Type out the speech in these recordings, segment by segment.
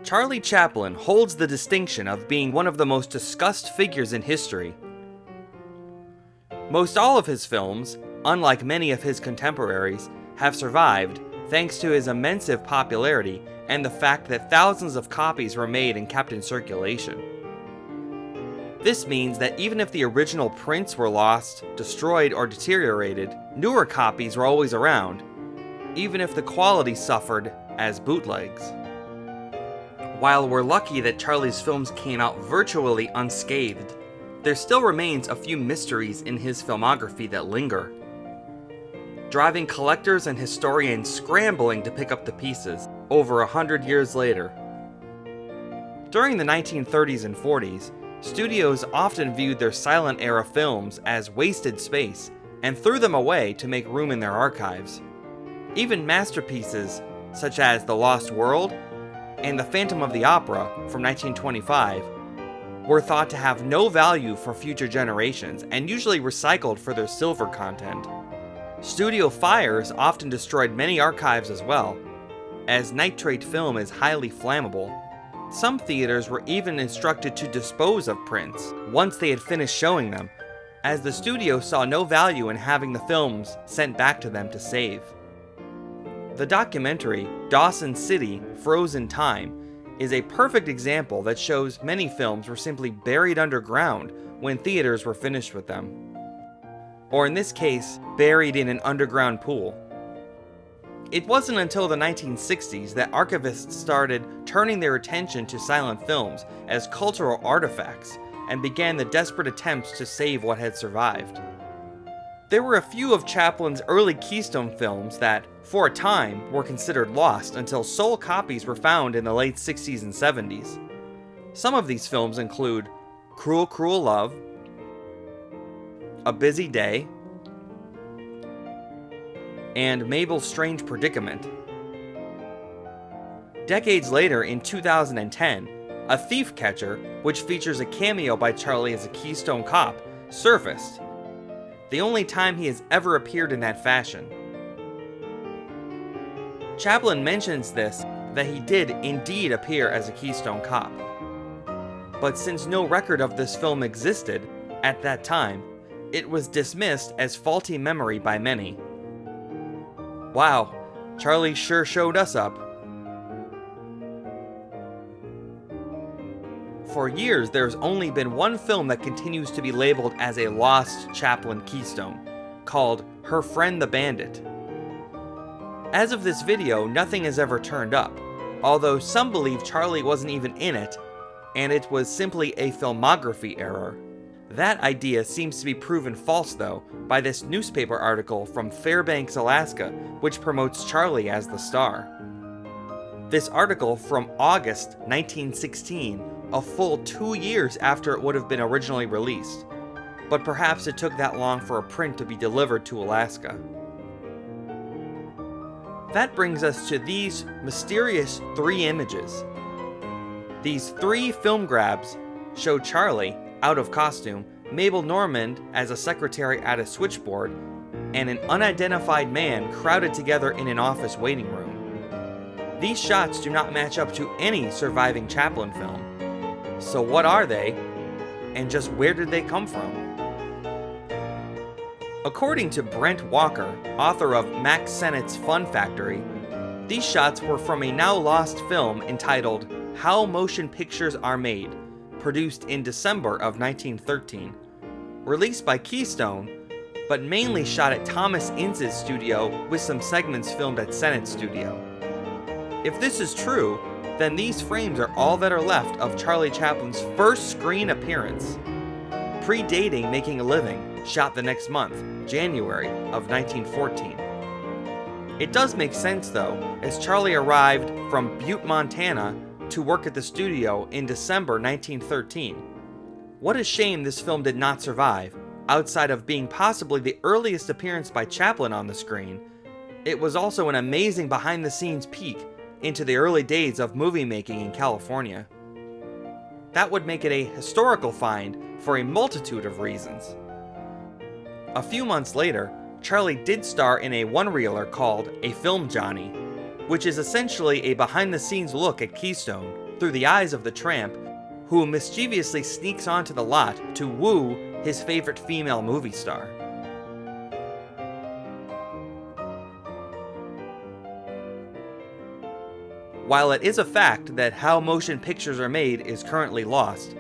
Charlie Chaplin holds the distinction of being one of the most discussed figures in history. Most all of his films, unlike many of his contemporaries, have survived thanks to his immense popularity and the fact that thousands of copies were made and kept in circulation. This means that even if the original prints were lost, destroyed, or deteriorated, newer copies were always around, even if the quality suffered as bootlegs. While we're lucky that Charlie's films came out virtually unscathed, there still remains a few mysteries in his filmography that linger, driving collectors and historians scrambling to pick up the pieces over 100 years later. During the 1930s and 40s, studios often viewed their silent era films as wasted space and threw them away to make room in their archives. Even masterpieces such as The Lost World and The Phantom of the Opera from 1925 were thought to have no value for future generations and usually recycled for their silver content. Studio fires often destroyed many archives as well, as nitrate film is highly flammable. Some theaters were even instructed to dispose of prints once they had finished showing them, as the studio saw no value in having the films sent back to them to save. The documentary Dawson City: Frozen Time is a perfect example that shows many films were simply buried underground when theaters were finished with them. Or in this case, buried in an underground pool. It wasn't until the 1960s that archivists started turning their attention to silent films as cultural artifacts and began the desperate attempts to save what had survived. There were a few of Chaplin's early Keystone films that, for a time, were considered lost until sole copies were found in the late 60s and 70s. Some of these films include Cruel, Cruel Love, A Busy Day, and Mabel's Strange Predicament. Decades later, in 2010, A Thief Catcher, which features a cameo by Charlie as a Keystone cop, surfaced, the only time he has ever appeared in that fashion. Chaplin mentions this, that he did indeed appear as a Keystone cop. But since no record of this film existed at that time, it was dismissed as faulty memory by many. Wow, Charlie sure showed us up. For years, there's only been one film that continues to be labeled as a lost Chaplin Keystone, called Her Friend the Bandit. As of this video, nothing has ever turned up, although some believe Charlie wasn't even in it, and it was simply a filmography error. That idea seems to be proven false, though, by this newspaper article from Fairbanks, Alaska, which promotes Charlie as the star. This article from August 1916, a full 2 years after it would have been originally released, but perhaps it took that long for a print to be delivered to Alaska. That brings us to these mysterious 3 images. These 3 film grabs show Charlie, out of costume, Mabel Normand as a secretary at a switchboard, and an unidentified man crowded together in an office waiting room. These shots do not match up to any surviving Chaplin film. So what are they, and just where did they come from? According to Brent Walker, author of Max Sennett's Fun Factory, these shots were from a now lost film entitled How Motion Pictures Are Made, produced in December of 1913, released by Keystone, but mainly shot at Thomas Ince's studio with some segments filmed at Sennett's studio. If this is true, then these frames are all that are left of Charlie Chaplin's first screen appearance, predating Making a Living, shot the next month, January of 1914. It does make sense though, as Charlie arrived from Butte, Montana to work at the studio in December 1913. What a shame this film did not survive. Outside of being possibly the earliest appearance by Chaplin on the screen, it was also an amazing behind-the-scenes peek into the early days of movie making in California. That would make it a historical find for a multitude of reasons. A few months later, Charlie did star in a one-reeler called A Film Johnny, which is essentially a behind-the-scenes look at Keystone, through the eyes of the tramp, who mischievously sneaks onto the lot to woo his favorite female movie star. While it is a fact that how motion pictures are made is currently lost,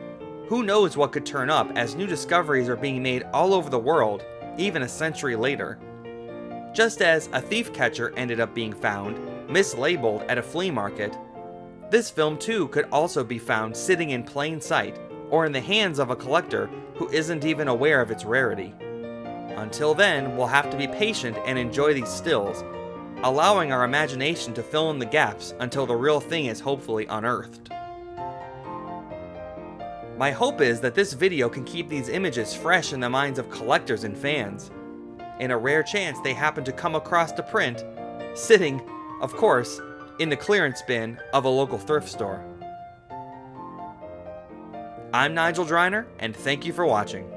who knows what could turn up as new discoveries are being made all over the world, even a century later. Just as a thief catcher ended up being found, mislabeled at a flea market, this film too could also be found sitting in plain sight, or in the hands of a collector who isn't even aware of its rarity. Until then, we'll have to be patient and enjoy these stills, allowing our imagination to fill in the gaps until the real thing is hopefully unearthed. My hope is that this video can keep these images fresh in the minds of collectors and fans, in a rare chance they happen to come across the print, sitting, of course, in the clearance bin of a local thrift store. I'm Nigel Dreiner, and thank you for watching.